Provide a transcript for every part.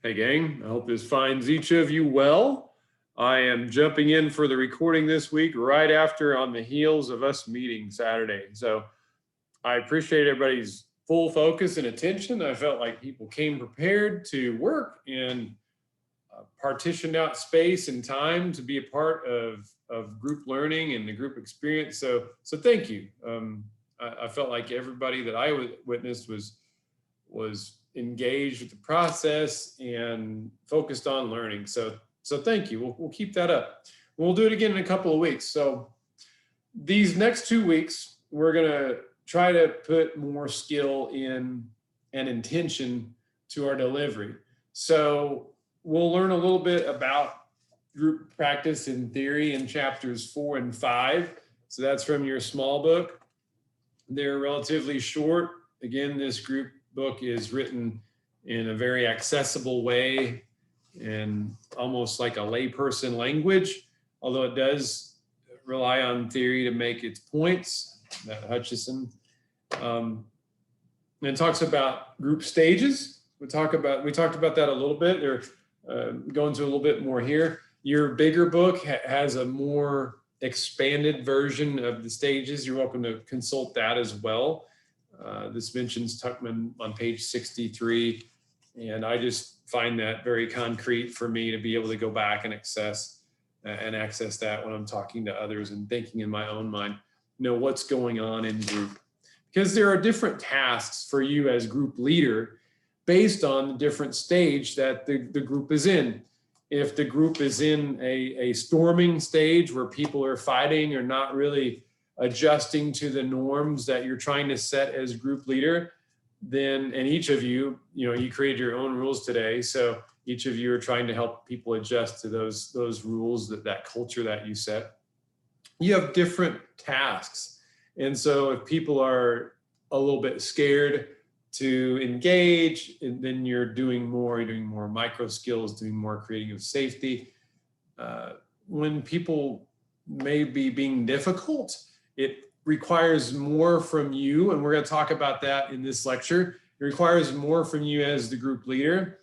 Hey gang, I hope this finds each of you well. I am jumping in for the recording this week right after on the heels of us meeting Saturday. So I appreciate everybody's full focus and attention. I felt like people came prepared to work and partitioned out space and time to be a part of group learning and the group experience. So thank you. I felt like everybody that I witnessed was engaged with the process and focused on learning. So thank you. We'll keep that up. We'll do it again in a couple of weeks. So these next 2 weeks, we're gonna try to put more skill in and intention to our delivery. So we'll learn a little bit about group practice in theory in chapters 4 and 5. So that's from your small book. They're relatively short. Again, this group book is written in a very accessible way and almost like a layperson language, although it does rely on theory to make its points, that Hutchison. And it talks about group stages. We talked about that a little bit, or go into a little bit more here. Your bigger book has a more expanded version of the stages. You're welcome to consult that as well. This mentions Tuckman on page 63, and I just find that very concrete for me to be able to go back and access that when I'm talking to others and thinking in my own mind, what's going on in group. Because there are different tasks for you as group leader based on the different stage that the group is in. If the group is in a storming stage where people are fighting or not really adjusting to the norms that you're trying to set as group leader, then, and each of you, you created your own rules today. So each of you are trying to help people adjust to those rules, that culture that you set. You have different tasks. And so if people are a little bit scared to engage, and then you're doing more micro skills, doing more creating of safety. When people may be being difficult, it requires more from you, and we're going to talk about that in this lecture. It requires more from you as the group leader.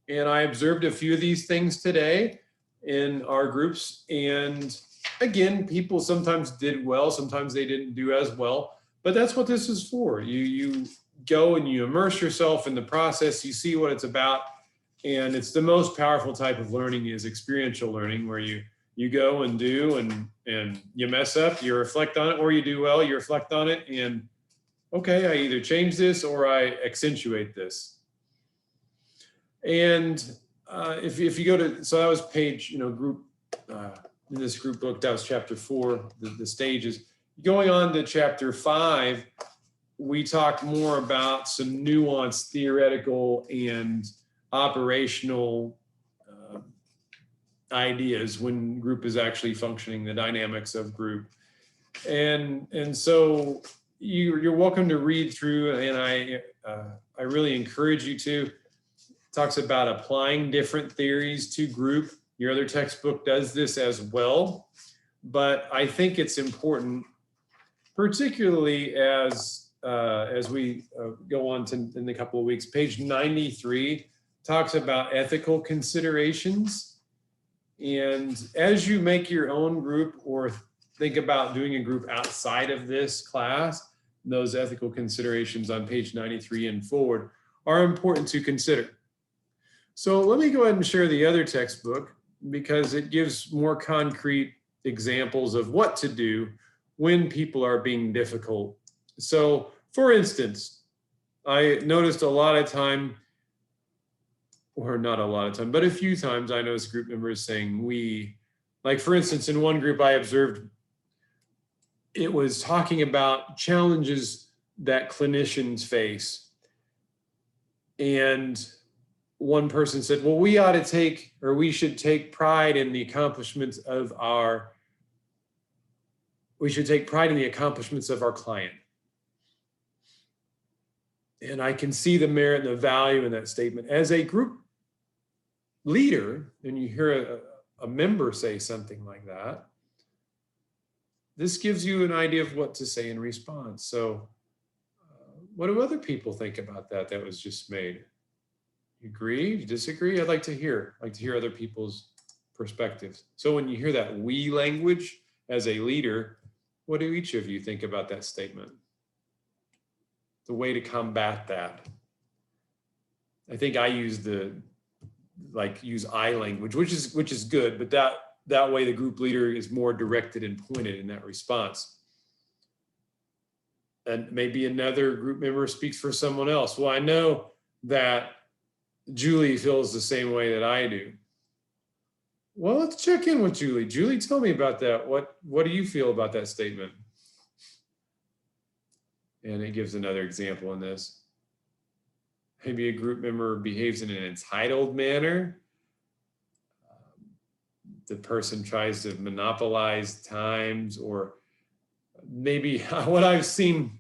And I observed a few of these things today in our groups. And again, people sometimes did well, sometimes they didn't do as well, but that's what this is for. You go and you immerse yourself in the process, you see what it's about. And it's the most powerful type of learning is experiential learning, where you go and do, and you mess up, you reflect on it, or you do well, you reflect on it, and okay, I either change this or I accentuate this. And if you go to, so that was page, group, in this group book, that was chapter 4, the stages. Going on to chapter 5, we talk more about some nuanced theoretical and operational ideas when group is actually functioning, the dynamics of group. And so you're welcome to read through, and I really encourage you to. It talks about applying different theories to group. Your other textbook does this as well, but I think it's important, particularly as we go on to in a couple of weeks. Page 93 talks about ethical considerations. And as you make your own group or think about doing a group outside of this class, those ethical considerations on page 93 and forward are important to consider. So let me go ahead and share the other textbook, because it gives more concrete examples of what to do when people are being difficult. So for instance, I noticed a lot of time, or not a lot of time, but a few times I noticed group members saying we. Like for instance, in one group I observed, it was talking about challenges that clinicians face. And one person said, well, we should take pride in the accomplishments of our client. And I can see the merit and the value in that statement. As a group leader, and you hear a member say something like that, this gives you an idea of what to say in response. So what do other people think about that was just made? You agree? You disagree? I'd like to hear other people's perspectives. So when you hear that we language as a leader, what do each of you think about that statement? The way to combat that. I think I use use I language, which is good, but that way the group leader is more directed and pointed in that response. And maybe another group member speaks for someone else. Well, I know that Julie feels the same way that I do. Well, let's check in with Julie. Julie, tell me about that. What do you feel about that statement? And it gives another example in this. Maybe a group member behaves in an entitled manner. The person tries to monopolize times, or maybe what I've seen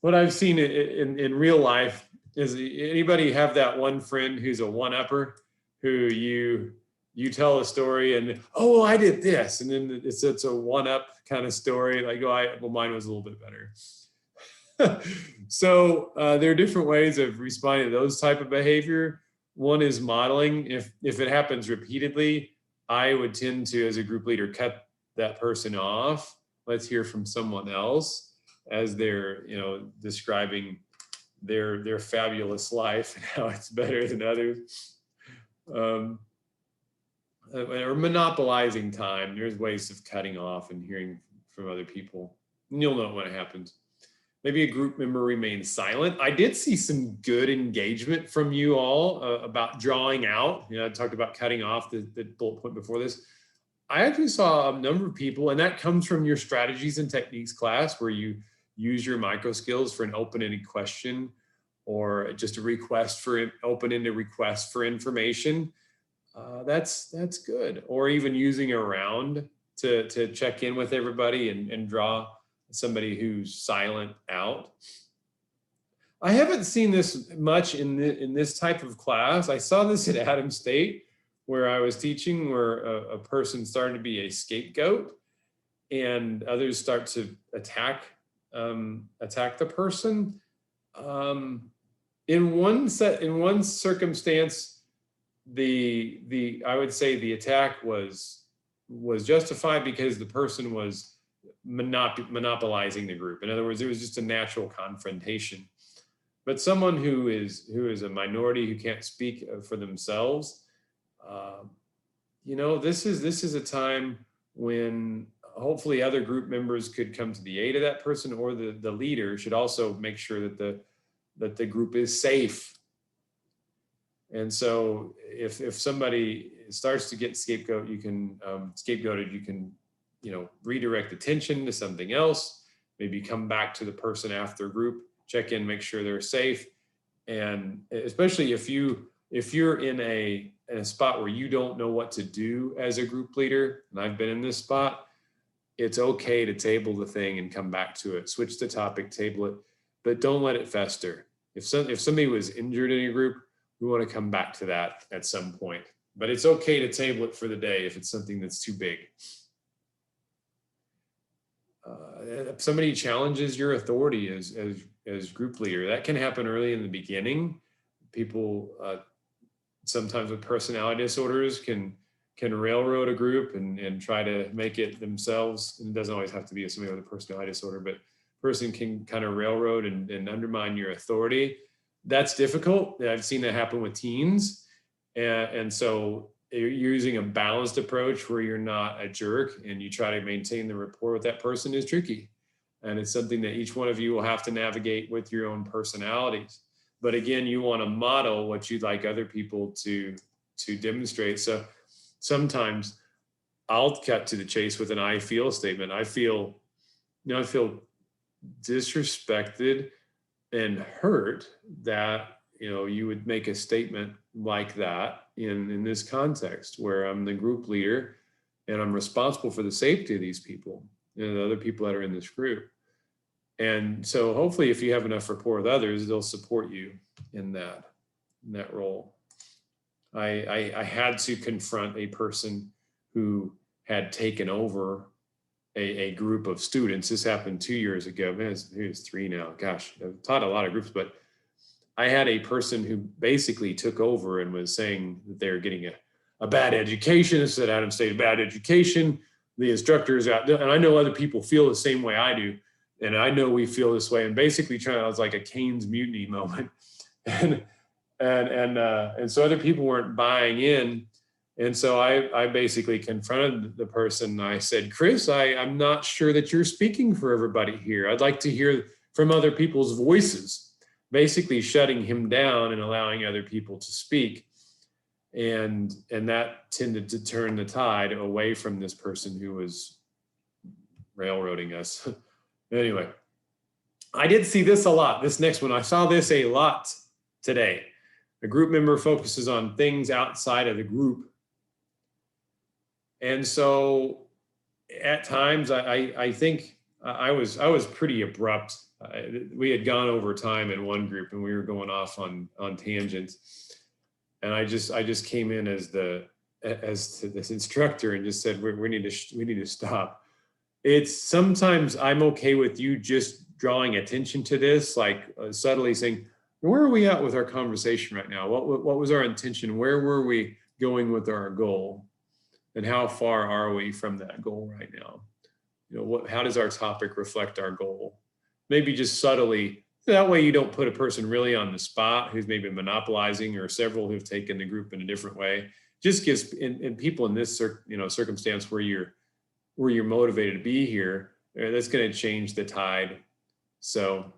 in real life is, anybody have that one friend who's a one-upper, who you tell a story and, oh, I did this, and then it's a one-up kind of story, like, oh, well, mine was a little bit better. So there are different ways of responding to those type of behavior. One is modeling. If it happens repeatedly, I would tend to, as a group leader, cut that person off. Let's hear from someone else as they're, describing their fabulous life and how it's better than others. Or monopolizing time. There's ways of cutting off and hearing from other people. And you'll know when it happens. Maybe a group member remains silent. I did see some good engagement from you all about drawing out. I talked about cutting off the bullet point before this. I actually saw a number of people, and that comes from your strategies and techniques class, where you use your micro skills for an open-ended question, or just a request for open-ended request for information. That's good. Or even using a round to check in with everybody and draw somebody who's silent out. I haven't seen this much in this type of class. I saw this at Adams State, where I was teaching, where a person started to be a scapegoat, and others start to attack the person. In one circumstance, I would say the attack was justified because the person was monopolizing the group. In other words, it was just a natural confrontation. But someone who is a minority, who can't speak for themselves, this is a time when hopefully other group members could come to the aid of that person, or the leader should also make sure that the group is safe. And so if somebody starts to get scapegoated, you can redirect attention to something else, maybe come back to the person after group, check in, make sure they're safe. And especially if you're in a spot where you don't know what to do as a group leader, and I've been in this spot, it's okay to table the thing and come back to it, switch the topic, table it, but don't let it fester. If somebody was injured in a group, we want to come back to that at some point, but it's okay to table it for the day if it's something that's too big. If somebody challenges your authority as group leader, that can happen early in the beginning. People sometimes with personality disorders can railroad a group and try to make it themselves. And it doesn't always have to be somebody with a personality disorder, but a person can kind of railroad and undermine your authority. That's difficult. I've seen that happen with teens. And so you're using a balanced approach where you're not a jerk and you try to maintain the rapport with that person is tricky. And it's something that each one of you will have to navigate with your own personalities. But again, you want to model what you'd like other people to demonstrate. So sometimes I'll cut to the chase with an I feel statement. I feel disrespected and hurt that you would make a statement like that in this context, where I'm the group leader and I'm responsible for the safety of these people and the other people that are in this group. And so hopefully if you have enough rapport with others, they'll support you in that role. I had to confront a person who had taken over a group of students. This happened 2 years ago. Man, he was 3 now. Gosh, I've taught a lot of groups, but I had a person who basically took over and was saying that they were getting a bad education. It said Adams State, a bad education. The instructors out there, and I know other people feel the same way I do. And I know we feel this way. And basically it was like a Keynes mutiny moment. And so other people weren't buying in. And so I basically confronted the person. I said, Chris, I'm not sure that you're speaking for everybody here. I'd like to hear from other people's voices, basically shutting him down and allowing other people to speak. And that tended to turn the tide away from this person who was railroading us. Anyway, I did see this a lot. This next one, I saw this a lot today. A group member focuses on things outside of the group. And so at times I think I was pretty abrupt. We had gone over time in one group and we were going off on tangents. And I just came in as this instructor and just said, we need to stop. It's sometimes I'm okay with you just drawing attention to this, like subtly saying, where are we at with our conversation right now? What was our intention? Where were we going with our goal? And how far are we from that goal right now? How does our topic reflect our goal? Maybe just subtly, that way you don't put a person really on the spot who's maybe monopolizing, or several who've taken the group in a different way. Just gives in people in this circumstance where you're motivated to be here, that's going to change the tide. So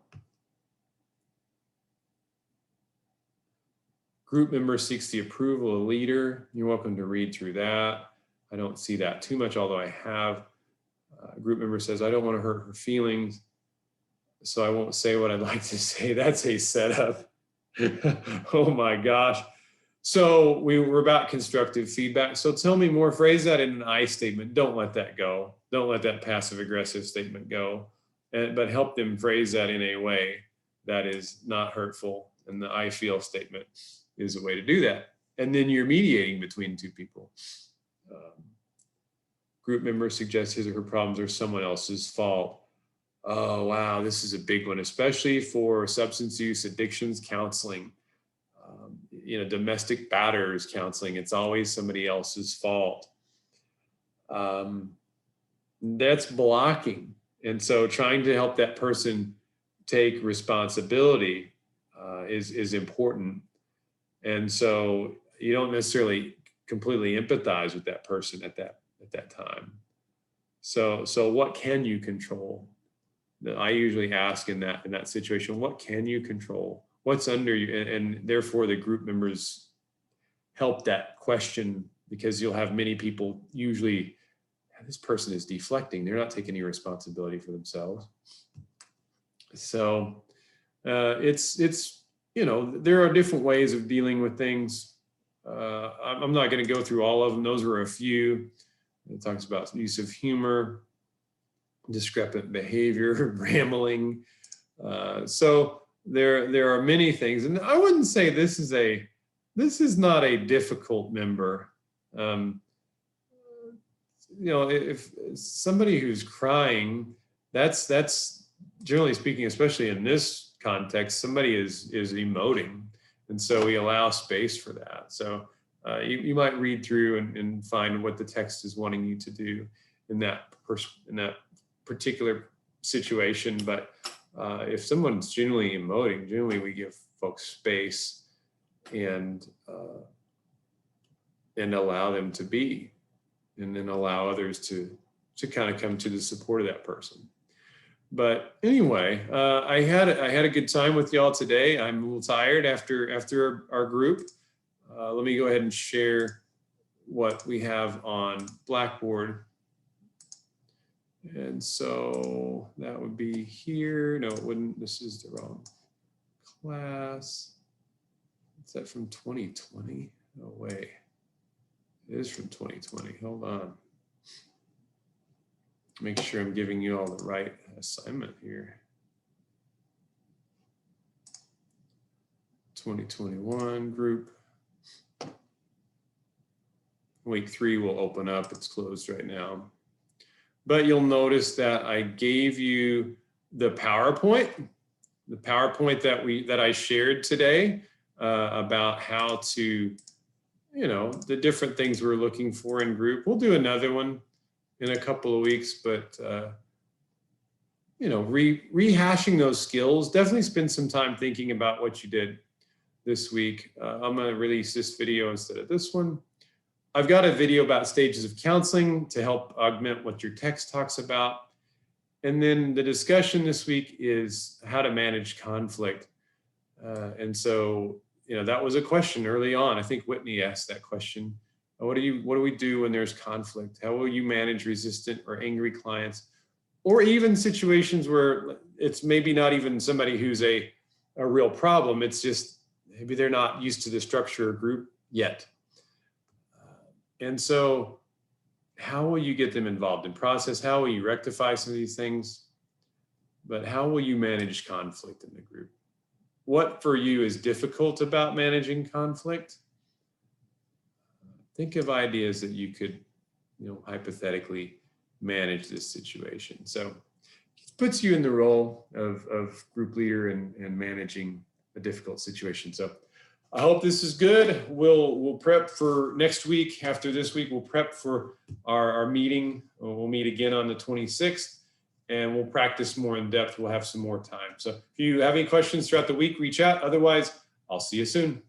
group member seeks the approval of leader. You're welcome to read through that. I don't see that too much, although I have. A group member says, I don't want to hurt her feelings, so I won't say what I'd like to say. That's a setup. Oh my gosh. So we're about constructive feedback. So tell me more, phrase that in an I statement. Don't let that go. Don't let that passive aggressive statement go, but help them phrase that in a way that is not hurtful. And the I feel statement is a way to do that. And then you're mediating between two people. Group member suggests his or her problems are someone else's fault. Oh, wow, this is a big one, especially for substance use addictions counseling, domestic batters counseling. It's always somebody else's fault. That's blocking. And so trying to help that person take responsibility is important. And so you don't necessarily completely empathize with that person at that time. So what can you control? I usually ask in that situation, what can you control? What's under you? And therefore the group members help that question, because you'll have many people usually, this person is deflecting. They're not taking any responsibility for themselves. So it's there are different ways of dealing with things. I'm not going to go through all of them. Those were a few. It talks about use of humor, discrepant behavior, rambling. So there are many things, and I wouldn't say this is not a difficult member. If somebody who's crying, that's generally speaking, especially in this context, somebody is emoting, and so we allow space for that. So you might read through and find what the text is wanting you to do in that particular situation. But if someone's genuinely emoting, generally we give folks space and allow them to be, and then allow others to kind of come to the support of that person. But anyway, I had a good time with y'all today. I'm a little tired after our group. Let me go ahead and share what we have on Blackboard. And so that would be here. No, it wouldn't. This is the wrong class. Is that from 2020? No way. It is from 2020. Hold on. Make sure I'm giving you all the right assignment here. 2021 group. Week 3 will open up. It's closed right now. But you'll notice that I gave you the PowerPoint PowerPoint that I shared today about how to, the different things we're looking for in group. We'll do another one in a couple of weeks, but rehashing those skills. Definitely spend some time thinking about what you did this week. I'm going to release this video instead of this one. I've got a video about stages of counseling to help augment what your text talks about. And then the discussion this week is how to manage conflict. And so, that was a question early on. I think Whitney asked that question. What do we do when there's conflict? How will you manage resistant or angry clients? Or even situations where it's maybe not even somebody who's a real problem. It's just maybe they're not used to the structure of group yet. And so how will you get them involved in process? How will you rectify some of these things? But how will you manage conflict in the group? What for you is difficult about managing conflict? Think of ideas that you could, hypothetically manage this situation. So it puts you in the role of group leader and managing a difficult situation. So I hope this is good. We'll prep for next week. After this week, we'll prep for our meeting. We'll meet again on the 26th, and we'll practice more in depth. We'll have some more time. So if you have any questions throughout the week, reach out. Otherwise, I'll see you soon.